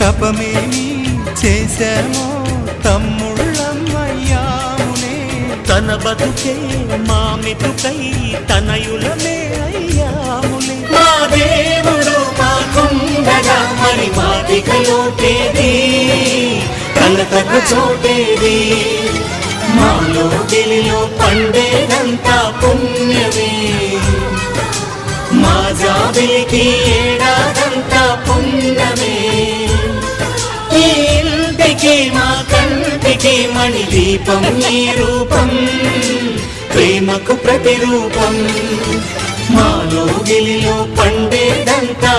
తపమేమి చేశామో తమ్ముళ్ళమయ్యాములే. తన బతుకే మా మెతుకై తనయులమే అయ్యాములే. మా దేవుడు మాకుండగా మరి మాదికలోటేది, కలతకు చోటేది. మాలో గిలిలో పండేదంతా పుణ్యమే, మా జాబిలికి ఏడాదంతా పుణ్యమే. ఈ ఇంటికి మా కంటికి మణి దీపం ఈ రూపం, ప్రేమకు ప్రతిరూపం. మాలో గిలిలో పండేదంతా